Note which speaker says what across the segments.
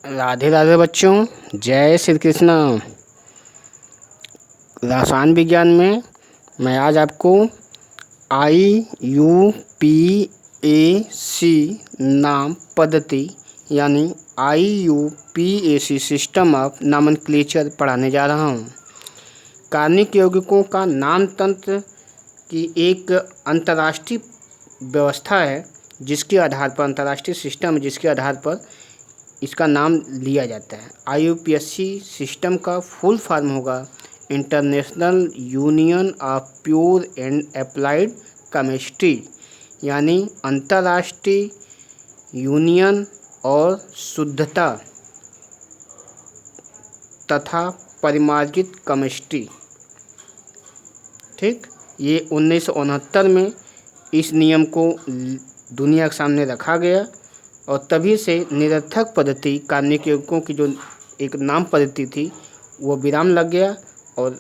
Speaker 1: राधे राधे बच्चों, जय श्री कृष्ण। रसायन विज्ञान में मैं आज आपको IUPAC नाम पद्धति यानी IUPAC सिस्टम ऑफ नॉमेनक्लेचर पढ़ाने जा रहा हूँ। कार्बनिक यौगिकों का नाम तंत्र की एक अंतर्राष्ट्रीय व्यवस्था है जिसके आधार पर अंतर्राष्ट्रीय सिस्टम है जिसके आधार पर इसका नाम लिया जाता है। IUPAC सिस्टम का फुल फॉर्म होगा international union of pure and applied chemistry, यानी अंतर्राष्ट्रीय यूनियन और शुद्धता तथा परिमार्जित केमिस्ट्री। ठीक, ये 1969 में इस नियम को दुनिया के सामने रखा गया और तभी से निरर्थक पद्धति कार्बनिक यौगिकों की जो एक नाम पद्धति थी वो विराम लग गया और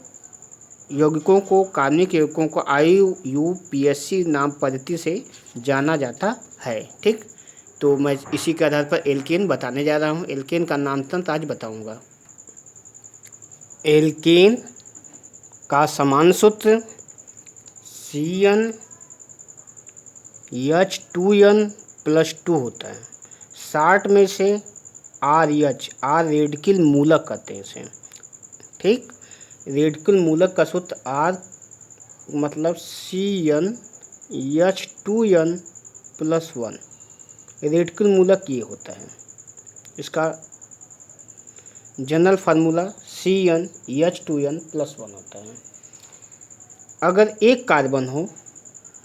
Speaker 1: यौगिकों को कार्बनिक यौगिकों को IUPAC नाम पद्धति से जाना जाता है। ठीक, तो मैं इसी के आधार पर एल्केन बताने जा रहा हूँ। एल्केन का नाम तंत्र आज बताऊँगा। एल्केन का समान सूत्र CnH2n+2 होता है। 60 में से RH रेडिकल मूलक कहते हैं इसे। ठीक, रेडिकल मूलक का सूत्र R मतलब CnH2n+1। रेडिकल मूलक ये होता है। इसका जनरल फार्मूला CnH2n+1 होता है। अगर एक कार्बन हो,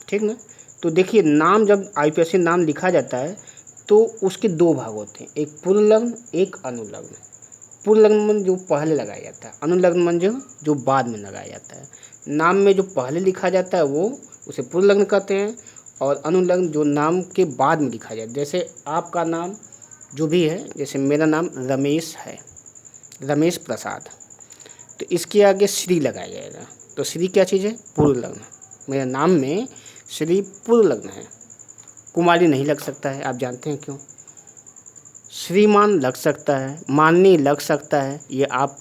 Speaker 1: ठीक ना, तो देखिए नाम जब IUPAC नाम लिखा जाता है तो उसके दो भाग होते हैं, एक पूर्वलग्न एक अनुलग्न। पूर्वलग्न मन जो पहले लगाया जाता है, अनुलग्न मन जो बाद में लगाया जाता है। नाम में जो पहले लिखा जाता है वो उसे पूर्वलग्न कहते हैं और अनुलग्न जो नाम के बाद में लिखा जाता है। जैसे आपका नाम जो भी है, जैसे मेरा नाम रमेश है, रमेश प्रसाद, तो इसके आगे श्री लगाया जाएगा। तो श्री क्या चीज़ है? पूर्वलग्न। मेरे नाम में श्री पूर्वलग्न है। कुमारी नहीं लग सकता है, आप जानते हैं क्यों? श्रीमान लग सकता है, माननीय लग सकता है, ये आप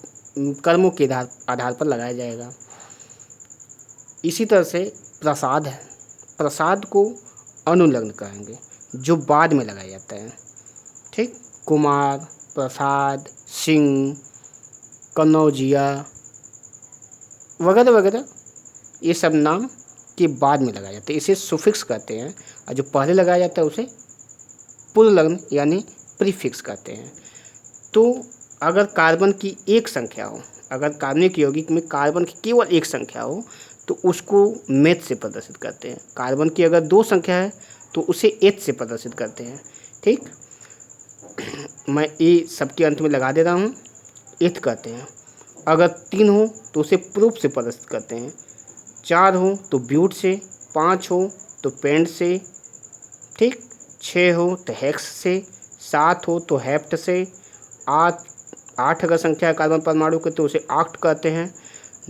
Speaker 1: कर्मों के आधार पर लगाया जाएगा। इसी तरह से प्रसाद है, प्रसाद को अनुलग्न कहेंगे जो बाद में लगाया जाता है। ठीक, कुमार, प्रसाद, सिंह, कनौजिया वगैरह वगैरह ये सब नाम के बाद में लगाया जाता है, इसे सुफिक्स कहते हैं। और जो पहले लगाया जाता है उसे पूर्वलग्न यानी प्रीफिक्स कहते हैं। तो अगर कार्बन की एक संख्या हो, अगर कार्बनिक यौगिक में कार्बन की केवल एक संख्या हो तो उसको मेथ से प्रदर्शित करते हैं। कार्बन की अगर दो संख्या है तो उसे एथ से प्रदर्शित करते हैं। ठीक, मैं ए सबके अंत में लगा दे रहा हूँ, एथ कहते हैं। अगर 3 हो तो उसे प्रूफ से प्रदर्शित करते हैं, 4 हो तो ब्यूट से, 5 हो तो पेंट से, ठीक, 6 हो तो हेक्स से, 7 हो तो हेप्ट से, 8 अगर संख्या है कार्बन परमाणु के तो उसे ऑक्ट कहते हैं,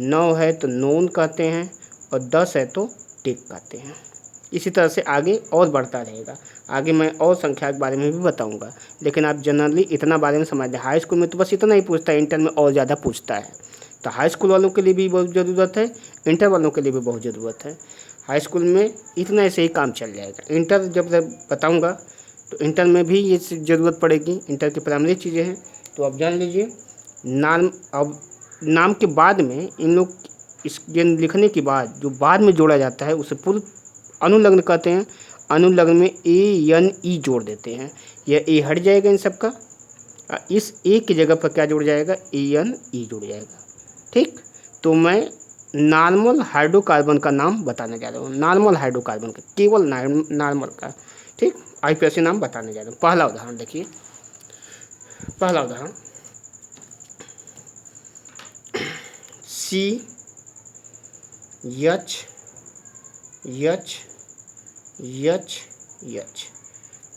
Speaker 1: 9 है तो नोन कहते हैं और 10 है तो टिक कहते हैं। इसी तरह से आगे और बढ़ता रहेगा। आगे मैं और संख्या के बारे में भी बताऊंगा, लेकिन आप जनरली इतना बारे में समझ लें। हाई स्कूल में तो बस इतना ही पूछता है, इंटर में और ज़्यादा पूछता है। तो हाई स्कूल वालों के लिए भी बहुत ज़रूरत है, इंटर वालों के लिए भी बहुत ज़रूरत है। हाई स्कूल में इतना ऐसे ही काम चल जाएगा। इंटर जब बताऊँगा तो इंटर में भी ये ज़रूरत पड़ेगी। इंटर की प्राइमरी चीज़ें हैं तो आप जान लीजिए। अब नाम के बाद में इन लोग इस लिखने के बाद जो बाद में जोड़ा जाता है उसे पूर्व अनुलग्न कहते हैं। अनुलग्न में ANE जोड़ देते हैं, यह ए हट जाएगा इन सब का, इस ए की जगह पर क्या जुड़ जाएगा? ANE जुड़ जाएगा। ठीक, तो मैं नॉर्मल हाइड्रोकार्बन का नाम बताने जा रहा हूँ। नॉर्मल हाइड्रोकार्बन का, केवल नॉर्मल का। ठीक, IUPAC नाम बताने जा रहा हूँ। पहला उदाहरण देखिए, पहला उदाहरण CH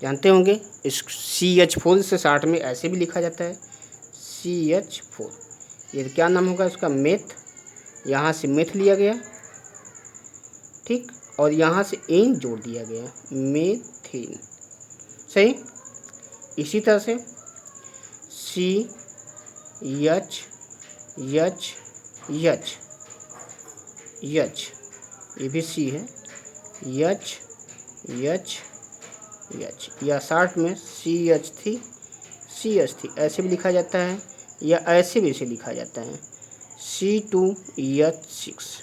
Speaker 1: जानते होंगे। इस CH4 से 60 में ऐसे भी लिखा जाता है, CH4। ये क्या नाम होगा इसका? मेथ। यहाँ से मेथ लिया गया, ठीक, और यहाँ से एन जोड़ दिया गया, मेथेन। सही। इसी तरह से C H H H H, ये भी सी है, एच एच एच, या शॉर्ट में CH3 ऐसे भी लिखा जाता है, या ऐसे भी इसे लिखा जाता है C2H6।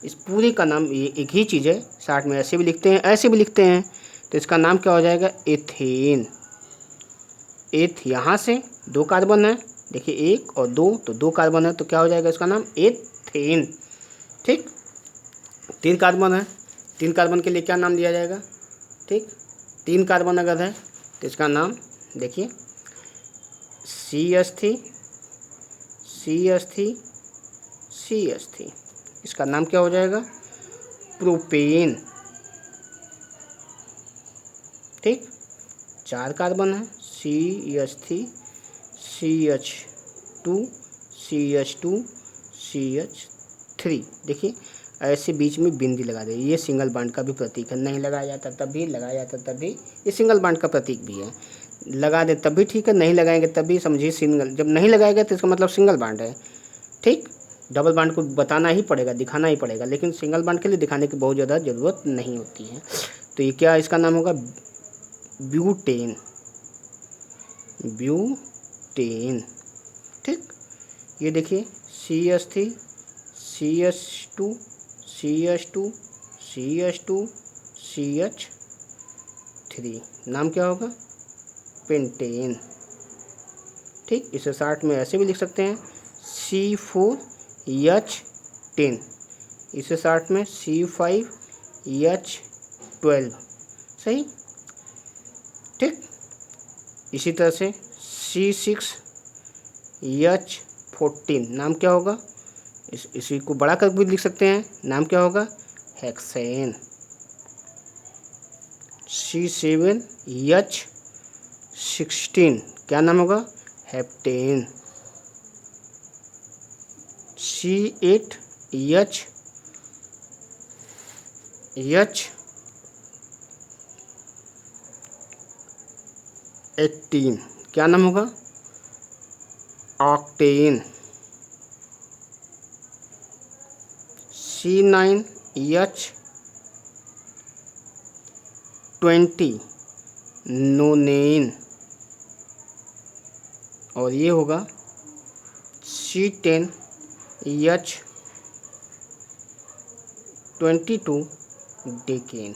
Speaker 1: इस पूरे का नाम ये एक ही चीज़ है, शॉर्ट में ऐसे भी लिखते हैं ऐसे भी लिखते हैं, तो इसका नाम क्या हो जाएगा, एथेन। यहाँ से 2 कार्बन है, देखिए 1 और 2, तो 2 कार्बन है, तो क्या हो जाएगा इसका नाम, एथेन। ठीक, 3 कार्बन है, 3 कार्बन के लिए क्या नाम दिया जाएगा, ठीक, 3 कार्बन अगर है तो इसका नाम देखिए CH3, इसका नाम क्या हो जाएगा, प्रोपेन। ठीक, 4 कार्बन है, CH3 CH2 देखिए ऐसे बीच में बिंदी लगा दे, ये सिंगल बॉन्ड का भी प्रतीक है, नहीं लगाया जाता तब भी, लगाया जाता तब भी, ये सिंगल बॉन्ड का प्रतीक भी है, लगा दे तब भी ठीक है, नहीं लगाएंगे तब भी समझिए सिंगल, जब नहीं लगाएगा तो इसका मतलब सिंगल बॉन्ड है। ठीक, डबल बॉन्ड को बताना ही पड़ेगा, दिखाना ही पड़ेगा, लेकिन सिंगल बॉन्ड के लिए दिखाने की बहुत ज़्यादा ज़रूरत नहीं होती है। तो ये क्या इसका नाम होगा, ब्यूटेन। ठीक, ये देखिए CH3 CH2 नाम क्या होगा, पेंटेन। ठीक, इसे शॉर्ट में ऐसे भी लिख सकते हैं C4H10, इसे शॉर्ट में C5H12, सही। ठीक, इसी तरह से C6H14 नाम क्या होगा, इसी को बड़ा कर भी लिख सकते हैं, नाम क्या होगा, हेक्सेन। C7H16 क्या नाम होगा, हेप्टेन। C8H18 क्या नाम होगा, ऑक्टेन। C9H20 नोनेन, और ये होगा C10H22 डेकेन।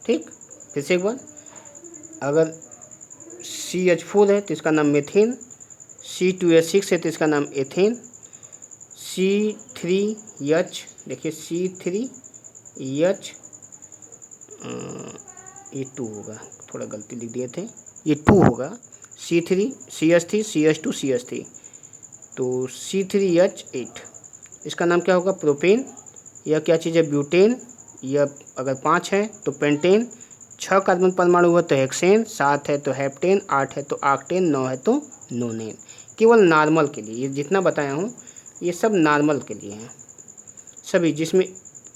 Speaker 1: ठीक, फिर से एक बार, अगर CH4 है तो इसका नाम मेथेन, C2H6 है तो इसका नाम एथेन, C3H देखिए C3H ये 2 होगा, थोड़ा गलती लिख दिए थे, ये 2 होगा, CH3 CH2 तो C3H8 इसका नाम क्या होगा, प्रोपेन। यह क्या चीज़ है, ब्यूटेन। यह अगर 5 है तो पेंटेन, 6 कार्बन परमाणु है तो हेक्सेन, 7 है तो हेप्टेन, 8 है तो ऑक्टेन, 9 है तो नोनेन। केवल नॉर्मल के लिए, ये जितना बताया हूँ ये सब नॉर्मल के लिए हैं सभी, जिसमें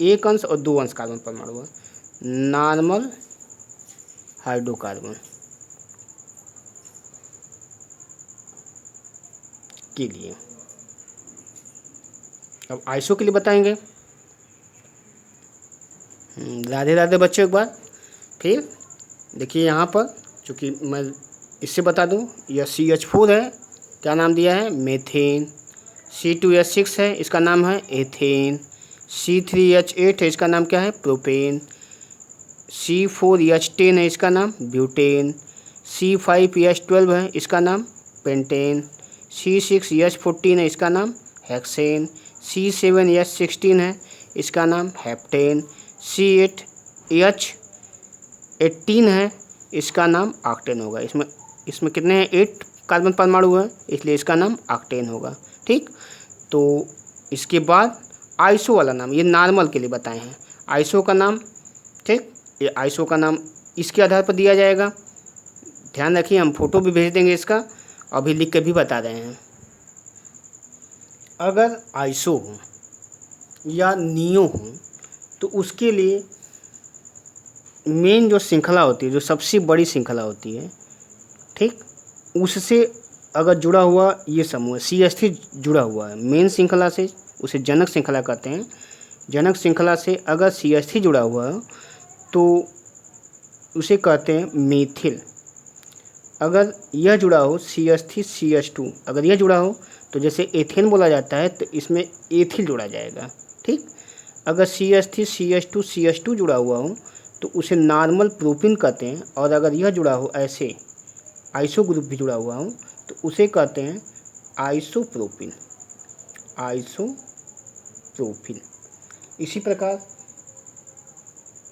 Speaker 1: 1 अंश और 2 अंश कार्बन परमाणु है, नॉर्मल हाइड्रोकार्बन के लिए। अब आइसो के लिए बताएंगे। राधे राधे बच्चों, एक बार फिर देखिए यहाँ पर, चूँकि मैं इससे बता दूँ, यह CH4 है, क्या नाम दिया है, मेथेन। C2H6 है, इसका नाम है एथेन। C3H8 है, इसका नाम क्या है, प्रोपेन। C4H10 है, इसका नाम ब्यूटेन। C5H12 है, इसका नाम पेंटेन। C6H14 है, इसका नाम हेक्सेन। C7H16 है, इसका नाम हेप्टेन। C8H18 है, इसका नाम ऑक्टेन होगा। इसमें कितने हैं, 8 कार्बन परमाणु है, इसलिए इसका नाम ऑक्टेन होगा। ठीक, तो इसके बाद आइसो वाला नाम, ये नॉर्मल के लिए बताए हैं, आइसो का नाम। ठीक, ये आइसो का नाम इसके आधार पर दिया जाएगा, ध्यान रखिए, हम फोटो भी भेज देंगे इसका, अभी लिख के भी बता रहे हैं। अगर आइसो हो या नियो हो तो उसके लिए मेन जो श्रृंखला होती है, जो सबसे बड़ी श्रृंखला होती है, ठीक, उससे अगर जुड़ा हुआ ये समूह CH3 जुड़ा हुआ है मेन श्रृंखला से, उसे जनक श्रृंखला कहते हैं। जनक श्रृंखला से अगर CH3 जुड़ा हुआ है तो उसे कहते हैं मेथिल। अगर यह जुड़ा हो CH3 CH2, अगर यह जुड़ा हो तो जैसे एथेन बोला जाता है, तो इसमें एथिल जोड़ा जाएगा, ठीक। अगर CH3 CH2 CH2 जुड़ा हुआ हो तो उसे नॉर्मल प्रोपिन कहते हैं। और अगर यह जुड़ा हो ऐसे, आइसो ग्रुप भी जुड़ा हुआ हो, तो उसे कहते हैं आइसोप्रोपिन। आइसोप्रोपिन। इसी प्रकार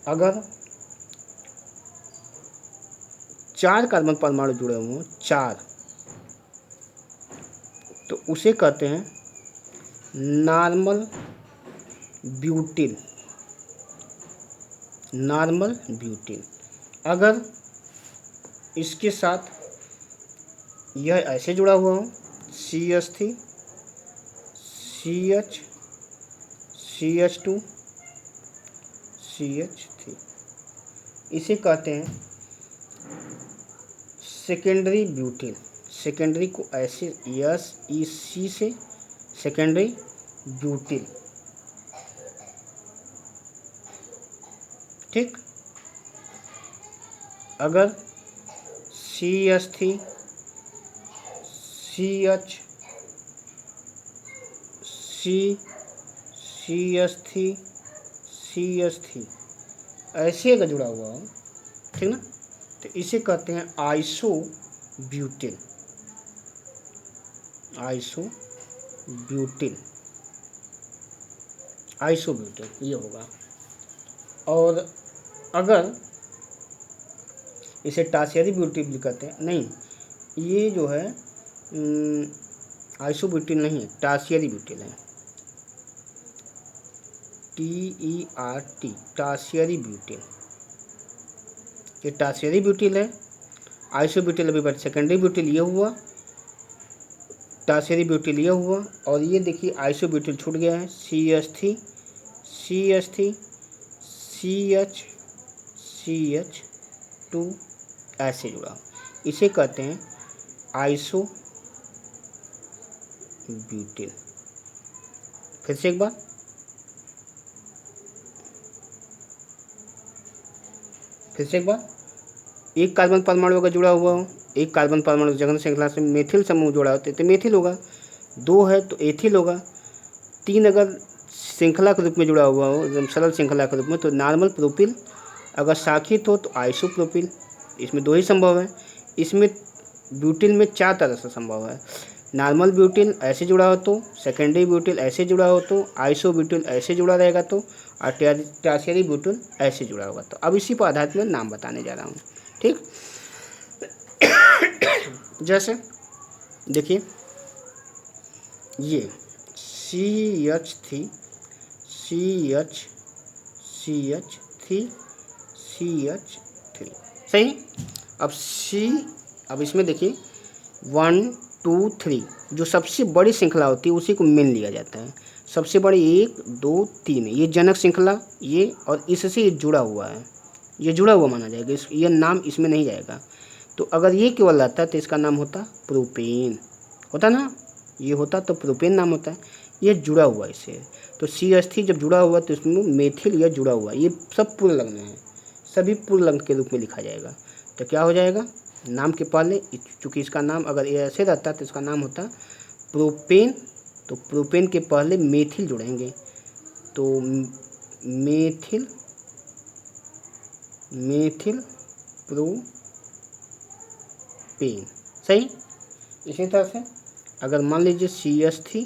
Speaker 1: अगर 4 कार्बन परमाणु जुड़े हुए हों, 4, तो उसे कहते हैं नॉर्मल ब्यूटिल। Normal butyl. अगर इसके साथ यह ऐसे जुड़ा हुआ हो CH3 CH CH2 CH3, इसे कहते हैं सेकेंडरी ब्यूटिल। सेकेंडरी को ऐसे SEC से सेकेंडरी ब्यूटिल, ठीक। अगर CH3 CH CH3 CH3 ऐसे अगर जुड़ा हुआ हो, ठीक ना, तो इसे कहते हैं आइसोब्यूटिल। आइसोब्यूटिल। आइसोब्यूटिल ये होगा। और अगर इसे टर्शियरी ब्यूटिल भी कहते हैं, नहीं, ये जो है आइसोब्यूटिल नहीं है, टर्शियरी ब्यूटिल है, TERT, टर्शियरी ब्यूटिल। ये टर्शियरी ब्यूटिल है। आइसोब्यूटिल अभी बात सेकेंडरी ब्यूटिल ये हुआ, टर्शियरी ब्यूटिल ये हुआ। और ये देखिए आइसोब्यूटिल छूट गया है, CH3 CH3 CH2 ऐसे जुड़ा, इसे कहते हैं आइसोब्यूटिल। फिर से एक बार, एक कार्बन परमाणु अगर जुड़ा हुआ हो, एक कार्बन परमाणु जघन श्रृंखला से मेथिल समूह जुड़ा होता है तो मेथिल होगा, 2 है तो एथिल होगा, 3 अगर श्रृंखला के रूप में जुड़ा हुआ हो, एकदम सरल श्रृंखला के रूप में, तो नॉर्मल प्रोपिल, अगर शाखित हो तो आइसोप्रोपिल। इसमें 2 ही संभव है। इसमें ब्यूटिल में 4 तरह से संभव है। नॉर्मल ब्यूटिल ऐसे जुड़ा हो तो, सेकेंडरी ब्यूटिल ऐसे जुड़ा हो तो, आइसोब्यूटिल ऐसे जुड़ा रहेगा तो, और टर्शियरी ब्यूटिल ऐसे जुड़ा होगा तो। अब इसी पर आधारित मैं नाम बताने जा रहा हूँ, ठीक। जैसे देखिए ये CH3 CH3 सही। अब इसमें देखिए 1 2 3 जो सबसे बड़ी श्रृंखला होती है उसी को मेन लिया जाता है। सबसे बड़ी 1 2 3, ये जनक श्रृंखला, ये और इससे ये जुड़ा हुआ है, ये जुड़ा हुआ माना जाएगा, ये नाम इसमें नहीं जाएगा। तो अगर ये केवल रहता तो इसका नाम होता प्रोपेन, होता ना, ये होता तो प्रोपेन नाम होता है। ये जुड़ा हुआ इससे, तो CH3 जब जुड़ा हुआ तो इसमें मेथिल यह जुड़ा हुआ, ये सब पूर्ण लग्न है, सभी पूर्ण लग्न के रूप में लिखा जाएगा। तो क्या हो जाएगा, नाम के पहले, चूँकि इसका नाम अगर ये ऐसे रहता तो इसका नाम होता प्रोपेन, तो प्रोपेन के पहले मेथिल जुड़ेंगे तो मेथिल प्रोपेन, सही। इसी तरह से अगर मान लीजिए CH3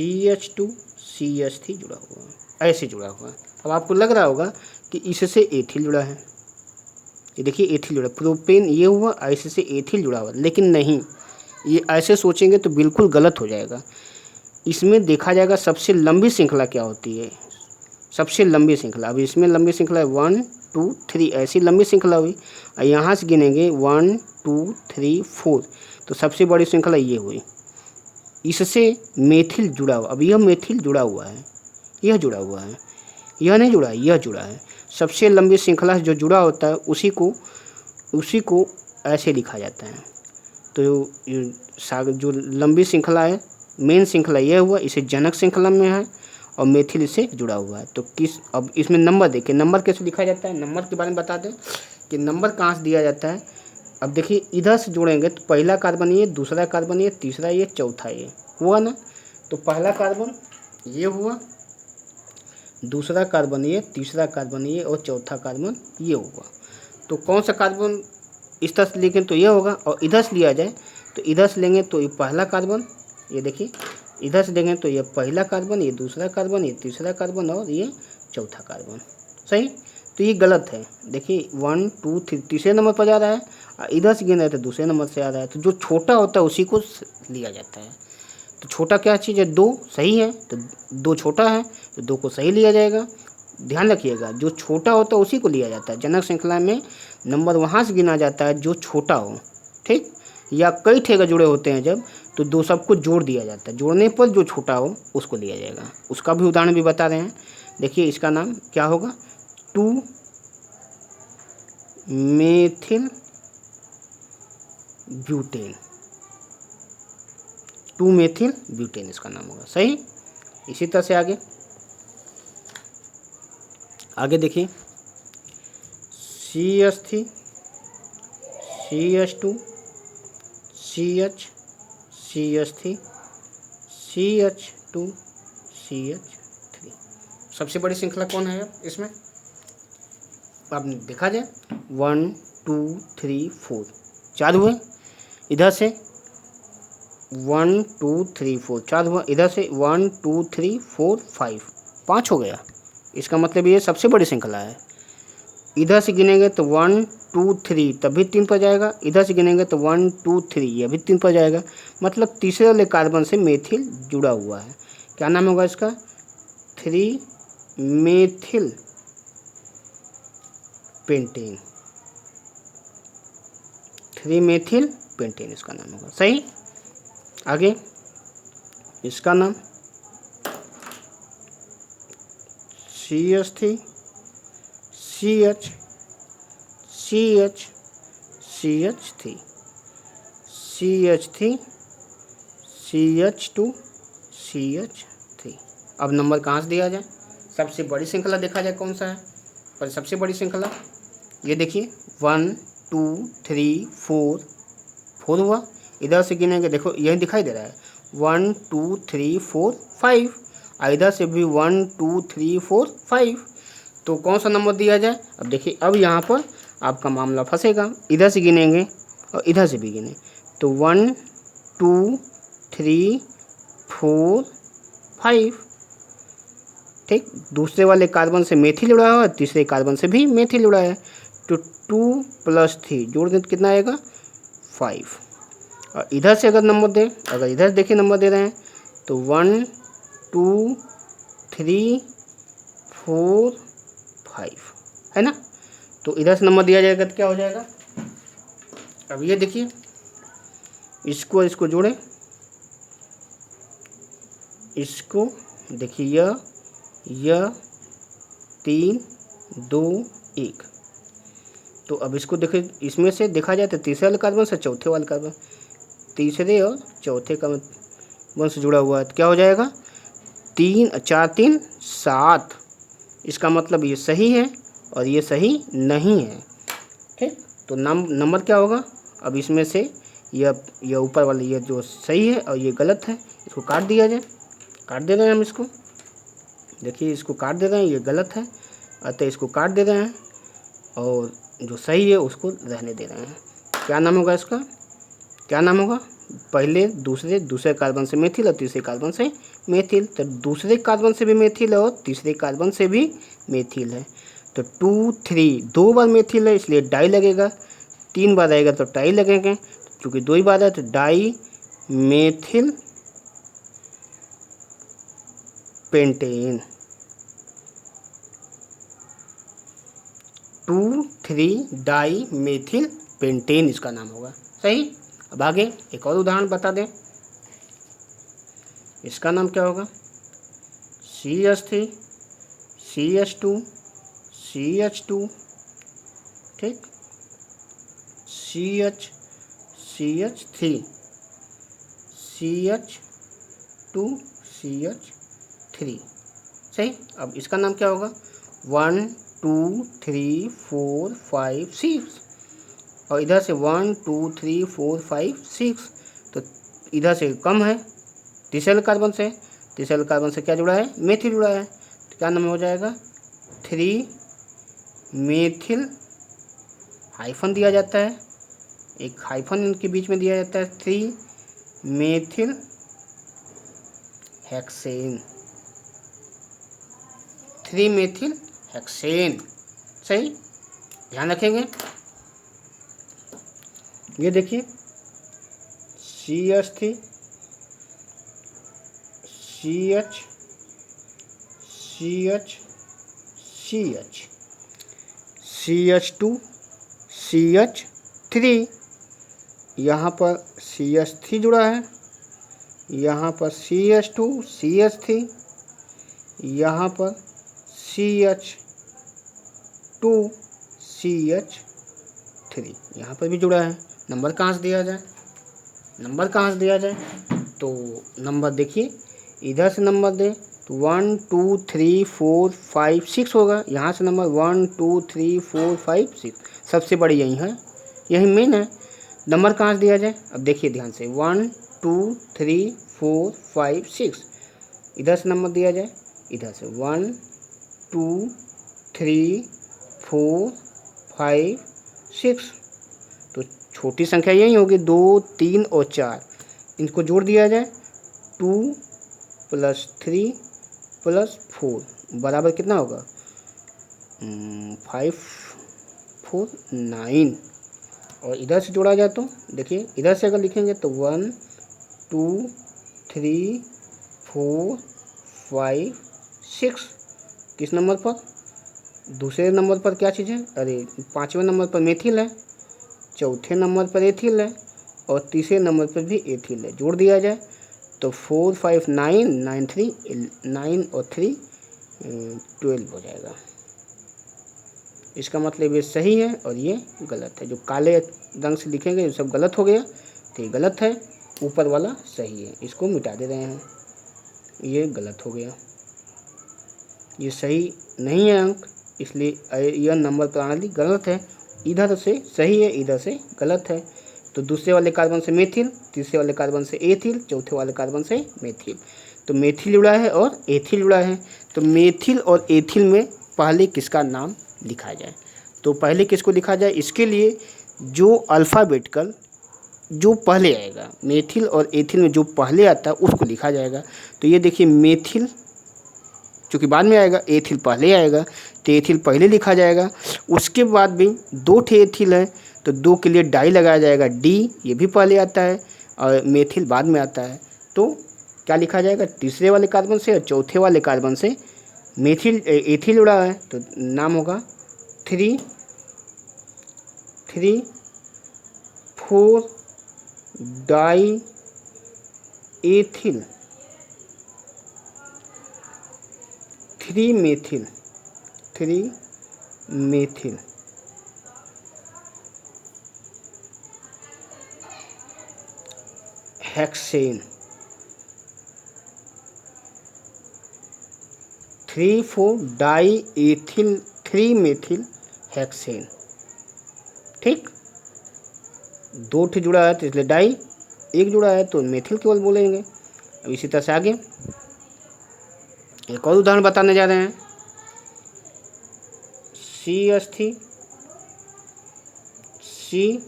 Speaker 1: CH2 CH3 जुड़ा हुआ है, ऐसे जुड़ा हुआ है। अब आपको लग रहा होगा कि इससे एथिल जुड़ा है, ये देखिए एथिल जुड़ा, प्रोपेन ये हुआ, इससे एथिल जुड़ा हुआ, लेकिन नहीं, ये ऐसे सोचेंगे तो बिल्कुल गलत हो जाएगा। इसमें देखा जाएगा सबसे लंबी श्रृंखला क्या होती है, सबसे लंबी श्रृंखला। अब इसमें लंबी श्रृंखला है 1 2 3, ऐसी लंबी श्रृंखला हुई, और यहाँ से गिनेंगे 1 2 3 4, तो सबसे बड़ी श्रृंखला ये हुई, इससे मेथिल जुड़ा हुआ। अब यह मेथिल जुड़ा हुआ है, यह जुड़ा हुआ है, यह नहीं जुड़ा है, यह जुड़ा है। सबसे लंबी श्रृंखला से जो जुड़ा होता है उसी को ऐसे लिखा जाता है। तो जो लंबी श्रृंखला है, मेन श्रृंखला यह हुआ, इसे जनक श्रृंखला में है और मेथिल इससे जुड़ा हुआ है। तो अब इसमें नंबर देखिए, नंबर कैसे लिखा जाता है, नंबर के बारे में बता दें कि नंबर कहाँ से दिया जाता है। अब देखिए इधर से जोड़ेंगे तो पहला कार्बन ये, दूसरा कार्बन ये, तीसरा ये, चौथा ये हुआ ना। तो पहला कार्बन ये हुआ, दूसरा कार्बन ये, तीसरा कार्बन ये और चौथा कार्बन ये हुआ। तो कौन सा कार्बन इस तरह से लिखें तो ये होगा, और इधर से लिया जाए तो इधर से लेंगे तो ये पहला कार्बन, ये देखिए इधर से देंगे तो ये पहला कार्बन, ये दूसरा कार्बन, ये तीसरा कार्बन और ये चौथा कार्बन। सही। तो ये गलत है। देखिए 1 2 3 तीसरे नंबर पर जा रहा है और इधर से गिन रहे तो दूसरे नंबर से आ रहा है। तो जो छोटा होता है उसी को लिया जाता है। तो छोटा क्या चीज़ है, 2 सही है तो 2 छोटा है तो 2 को सही लिया जाएगा। ध्यान रखिएगा, जो छोटा होता है उसी को लिया जाता है। जनक श्रृंखला में नंबर वहाँ से गिना जाता है जो छोटा हो, ठीक। या कई ठेके जुड़े होते हैं जब, तो 2 सबको जोड़ दिया जाता है, जोड़ने पर जो छोटा हो उसको लिया जाएगा। उसका भी उदाहरण भी बता रहे हैं। देखिए इसका नाम क्या होगा, 2 मेथिल ब्यूटेन, 2 मेथिल ब्यूटेन इसका नाम होगा। सही। इसी तरह से आगे देखिए CH3 CH2 CH CH3 CH2 CH3। सबसे बड़ी श्रृंखला कौन है इसमें, अब देखा जाए 1 2 3 4 4 हुए, इधर से 1 2 3 4 4 हुआ, इधर से 1 2 3 4 5 5 हो गया। इसका मतलब ये सबसे बड़ी श्रृंखला है। इधर से गिनेंगे तो 1 2 3 तभी 3 पर जाएगा, इधर से गिनेंगे तो 1 2 3 ये भी 3 पर जाएगा। मतलब तीसरे वाले कार्बन से मेथिल जुड़ा हुआ है। क्या नाम होगा इसका, 3 मेथिल पेंटेन, 3 मेथिल पेंटेन इसका नाम होगा। सही। आगे इसका नाम CH3 CH CH CH3 CH3 CH2 CH3। अब नंबर कहाँ से दिया जाए, सबसे बड़ी श्रृंखला देखा जाए कौन सा है। पर सबसे बड़ी श्रृंखला ये देखिए 1 2 3 4 4 हुआ, इधर से गिनेंगे देखो यही दिखाई दे रहा है 1 2 3 4 5, इधर से भी 1 2 3 4 5। तो कौन सा नंबर दिया जाए। अब देखिए अब यहाँ पर आपका मामला फंसेगा, इधर से गिनेंगे और इधर से भी गिने तो 1 2 3 4 5, ठीक। दूसरे वाले कार्बन से मेथिल जुड़ा है और तीसरे कार्बन से भी मेथिल जुड़ा है। तो 2 + 3 जोड़ दें तो कितना आएगा 5। और इधर से अगर नंबर दें, अगर इधर देखिए नंबर दे रहे हैं तो 1 2 3 4 5 है ना। तो इधर से नंबर दिया जाएगा तो क्या हो जाएगा। अब ये देखिए इसको जोड़ें, इसको देखिए यह 3 2 1। तो अब इसको देखिए, इसमें से देखा जाए तो तीसरे वाले कार्बन से चौथे वाले कार्बन, तीसरे और चौथे कार्बन से जुड़ा हुआ है तो क्या हो जाएगा 3 4 3 7। इसका मतलब ये सही है और ये सही नहीं है, ठीक। तो नंबर क्या होगा। अब इसमें से यह ऊपर वाले ये जो सही है और ये गलत है, इसको काट दिया जाए। काट दे रहे हैं हम इसको, देखिए इसको काट दे रहे हैं, ये गलत है अतः इसको काट दे रहे हैं और जो सही है उसको रहने दे रहे हैं। क्या नाम होगा इसका, क्या नाम होगा, पहले दूसरे कार्बन से मेथिल और तीसरे कार्बन से मेथिल। तो दूसरे कार्बन से भी मेथिल है और तीसरे कार्बन से भी मेथिल है। तो 2 3 2 बार मेथिल है इसलिए डाई लगेगा, 3 बार आएगा तो टाई लगेंगे, क्योंकि 2 ही बार है तो di methyl pentane, 2 3 di methyl pentane इसका नाम होगा। सही। अब आगे एक और उदाहरण बता दें, इसका नाम क्या होगा CH3 CH2 CH2, ठीक, CH CH3 CH2 CH3, सही। अब इसका नाम क्या होगा? 1 2 3 4 5 6, और इधर से 1 2 3 4 5 6, तो इधर से कम है तीसरे वाले कार्बन से। तीसरे वाले कार्बन से क्या जुड़ा है? मेथिल जुड़ा है, तो क्या नाम हो जाएगा? 3 मेथिल, हाइफन दिया जाता है, एक हाइफन इनके बीच में दिया जाता है, 3 मेथिल हेक्सेन, 3 मेथिल हेक्सेन, सही, ध्यान रखेंगे। ये देखिए CH3 CH CH CH CH2 CH3, यहाँ पर CH3 जुड़ा है, यहाँ पर CH2 CH3, यहाँ पर CH2 CH3, यहाँ पर भी जुड़ा है। नंबर कहाँ से दिया जाए? नंबर कहाँ से दिया जाए? तो नंबर देखिए, इधर से नंबर दे तो 1 2 3 4 5 6 होगा। यहाँ से नंबर 1 2 3 4 5 6, सबसे बड़ी यही है, यही मेन है। नंबर कहाँ से दिया जाए? अब देखिए ध्यान से, 1 2 3 4 5 6, इधर से नंबर दिया जाए, इधर से 1 2 3 4 5 6, तो छोटी संख्या यही होगी 2 3 और 4, इनको जोड़ दिया जाए, 2 + 3 + 4 बराबर कितना होगा? 5 4 9, और इधर से जोड़ा जाए तो देखिए, इधर से अगर लिखेंगे तो 1 2 3 4 5 6, किस नंबर पर? दूसरे नंबर पर क्या चीज़ है? अरे, पाँचवें नंबर पर मेथिल है, चौथे नंबर पर एथिल है, और तीसरे नंबर पर भी एथिल है। जोड़ दिया जाए तो 4 5 9 9 3 9 और 3 12 हो जाएगा। इसका मतलब ये सही है और ये गलत है। जो काले रंग से लिखेंगे ये सब गलत हो गया, तो ये गलत है, ऊपर वाला सही है, इसको मिटा दे रहे हैं, ये गलत हो गया, ये सही नहीं है अंक, इसलिए यह नंबर प्रणाली गलत है। इधर से सही है, इधर से गलत है। तो दूसरे वाले कार्बन से मेथिल, तीसरे वाले कार्बन से एथिल, चौथे वाले कार्बन से मेथिल, तो मेथिल जुड़ा है और एथिल जुड़ा है। तो मेथिल और एथिल में पहले किसका नाम लिखा जाए? तो पहले किसको लिखा जाए? इसके लिए जो अल्फ़ाबेटिकल जो पहले आएगा, मेथिल और एथिल में जो पहले आता है उसको लिखा जाएगा। तो ये देखिए, मेथिल चूँकि बाद में आएगा, एथिल पहले आएगा, तो एथिल पहले लिखा जाएगा। उसके बाद भी 2 ठे एथिल है, तो 2 के लिए डाई लगाया जाएगा, डी, ये भी पहले आता है और मेथिल बाद में आता है। तो क्या लिखा जाएगा? तीसरे वाले कार्बन से और चौथे वाले कार्बन से मेथिल एथिल जुड़ा है, तो नाम होगा 3 4 die ethyl, 3 methyl hexane, 3 4 die ethyl 3 methyl hexane, ठीक। 2 ठे जुड़ा है तो इसलिए डाई, एक जुड़ा है तो मेथिल केवल बोलेंगे। अब इसी तरह से आगे एक और उदाहरण बताने जा रहे हैं। CH3 CH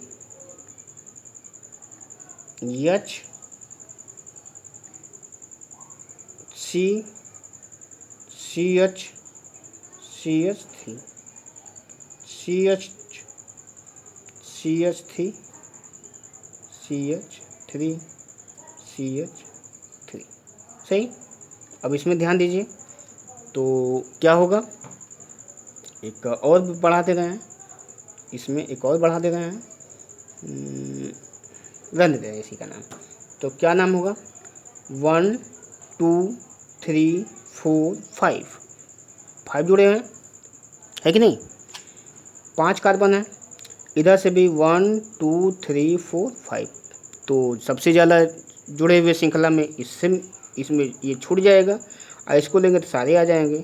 Speaker 1: CH CH3 CH CH3 CH3 CH3, सही। अब इसमें ध्यान दीजिए, तो क्या होगा? एक और बढ़ा दे रहे हैं, इसमें एक और बढ़ा दे रहे हैं, रहने दे रहे हैं इसी का नाम। तो क्या नाम होगा? 1 2 3 4 5 5 जुड़े हैं, है कि नहीं। 5 कार्बन है, इधर से भी 1 2 3 4 5, तो सबसे ज़्यादा जुड़े हुए श्रृंखला में इसमें ये छूट जाएगा और इसको लेंगे तो सारे आ जाएंगे।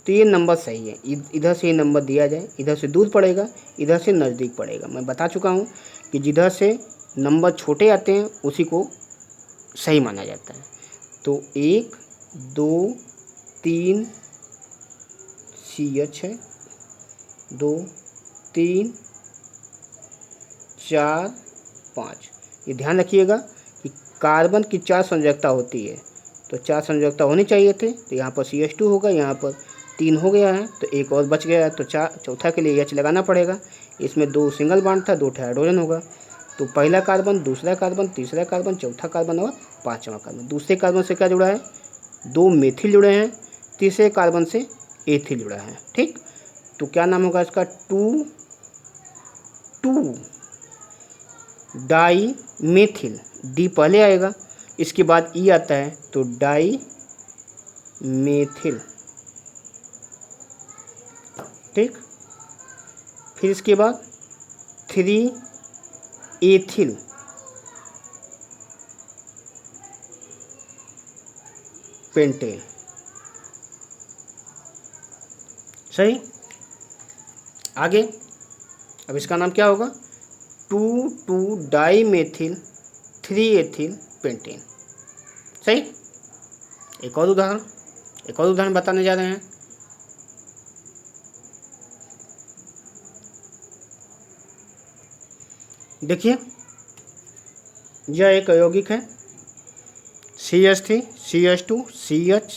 Speaker 1: तो ये नंबर सही है, इधर से ये नंबर दिया जाए, इधर से दूर पड़ेगा, इधर से नज़दीक पड़ेगा। मैं बता चुका हूँ कि जिधर से नंबर छोटे आते हैं उसी को सही माना जाता है। तो 1 2 3 CH है, 2 3 4 5। ये ध्यान रखिएगा कि कार्बन की 4 संयोजकता होती है, तो 4 संयोजकता होनी चाहिए थे, तो यहाँ पर CH2 होगा, यहाँ पर 3 हो गया है, तो एक और बच गया है, तो चौथा के लिए H लगाना पड़ेगा। इसमें 2 सिंगल बॉन्ड था, 2 हाइड्रोजन होगा, तो पहला कार्बन, दूसरा कार्बन, तीसरा कार्बन, चौथा कार्बन और पाँचवा कार्बन। दूसरे कार्बन से क्या जुड़ा है, 2 मेथिल जुड़े हैं, तीसरे कार्बन से एथिल जुड़ा है। ठीक, तो क्या नाम होगा इसका, 2 डाई मेथिल, डी पहले आएगा, इसके बाद ई आता है, तो डाई मेथिल। ठीक, फिर इसके बाद 3 एथिल, पेंटेन। सही, आगे अब इसका नाम क्या होगा, 2 डाई मेथिल 3 एथिल पेंटेन। सही, एक और उदाहरण बताने जा रहे हैं। देखिए, यह एक यौगिक है, CH3 CH2 CH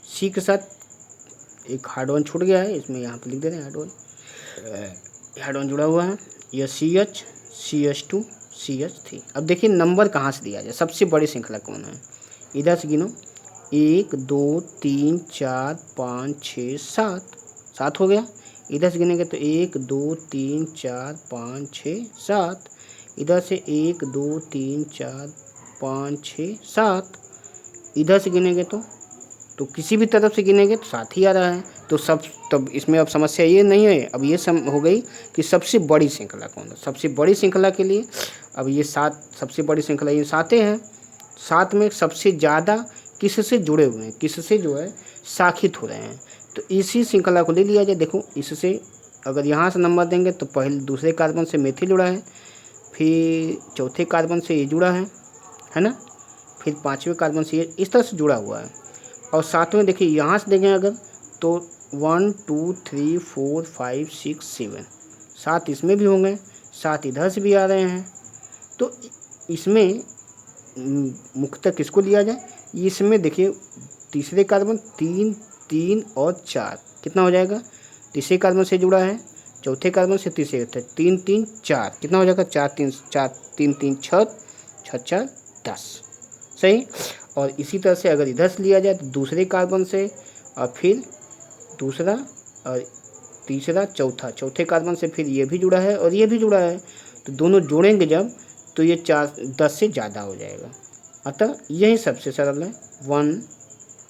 Speaker 1: C के साथ एक हाइड्रोजन छूट गया है, इसमें यहाँ पे लिख दे रहे हैं हाइड्रोजन जुड़ा हुआ है, यह CH CH2 CH3। अब देखिए नंबर कहाँ से दिया जाए, सबसे बड़ी श्रृंखला कौन है, इधर से गिनो, 1 2 3 4 5 6 7, 7 हो गया। इधर से गिनेंगे तो 1 2 3 4 5 6 7, इधर से 1 2 3 4 5 6 7, इधर से गिनेंगे तो किसी भी तरफ से गिनेंगे तो 7 ही आ रहा है। तो तब इसमें अब समस्या ये नहीं है, अब ये हो गई कि सबसे बड़ी श्रृंखला कौन है। सबसे बड़ी श्रृंखला के लिए अब ये 7, सबसे बड़ी श्रृंखला ये 7 हैं। 7 में सबसे ज़्यादा किससे जुड़े हुए हैं, किससे जो है शाखित हो रहे हैं, तो इसी श्रृंखला को ले लिया जाए। देखो, इससे अगर यहाँ से नंबर देंगे तो पहले दूसरे कार्बन से मेथिल जुड़ा है, फिर चौथे कार्बन से ये जुड़ा है ना, फिर पाँचवें कार्बन से ये इस तरह से जुड़ा हुआ है। और सातवें देखिए यहाँ से देखें अगर तो 1 2 3 4 5 6 7, 7 इसमें भी होंगे, 7 इधर से भी आ रहे हैं। तो इसमें मुख्यतः किसको लिया जाए, इसमें देखिए तीसरे कार्बन 3 3 और 4 कितना हो जाएगा, तीसरे कार्बन से जुड़ा है, चौथे कार्बन से तीसरे 3 3 4 कितना हो जाएगा, 4 3 3 6 6 4 10। सही, और इसी तरह से अगर इधर से लिया जाए तो दूसरे कार्बन से और फिर दूसरा और तीसरा चौथे कार्बन से फिर ये भी जुड़ा है और ये भी जुड़ा है, तो दोनों जोड़ेंगे जब तो ये 10 से ज़्यादा हो जाएगा। अतः यही सबसे सरल है, 1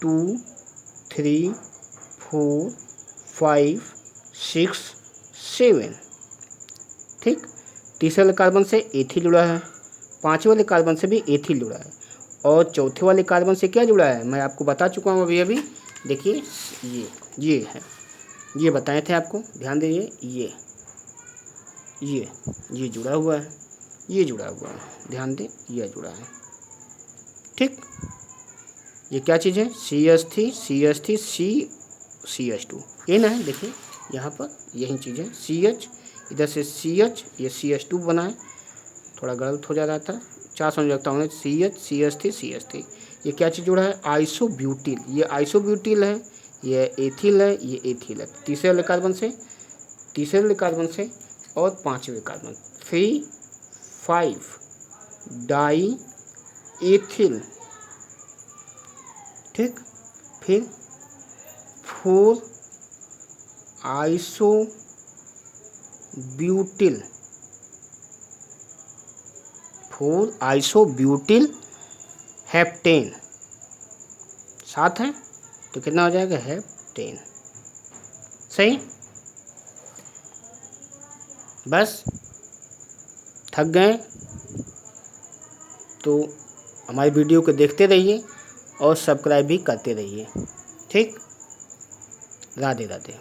Speaker 1: 2 3 4 5 6 7। ठीक, तीसरे वाले कार्बन से एथिल जुड़ा है, पाँचवें वाले कार्बन से भी एथिल जुड़ा है, और चौथे वाले कार्बन से क्या जुड़ा है, मैं आपको बता चुका हूँ अभी। देखिए ये है, ये बताए थे आपको, ध्यान दीजिए, ये जुड़ा हुआ है, ये जुड़ा हुआ है, ध्यान दें, ये जुड़ा है। ठीक, ये क्या चीज़ है, CH3 CH2 ये ना है। देखिए यहाँ पर यही चीज़ है, CH इधर से CH, ये CH2 बना है, थोड़ा गलत हो जा रहा था, 4 संयोजकता होने, CH ये क्या चीज़ जुड़ा है, आइसोब्यूटिल, ये आइसोब्यूटिल है, ये एथिल है, ये एथिल है। तीसरे वाले कार्बन से और पाँचवें कार्बन 3 5 डाई एथिल। ठीक, फिर 4 आइसोब्यूटिल हेप्टेन, 7 है। तो कितना हो जाएगा, हैव 10। सही। बस थक गए तो हमारी वीडियो को देखते रहिए और सब्सक्राइब भी करते रहिए। ठीक, राधे राधे।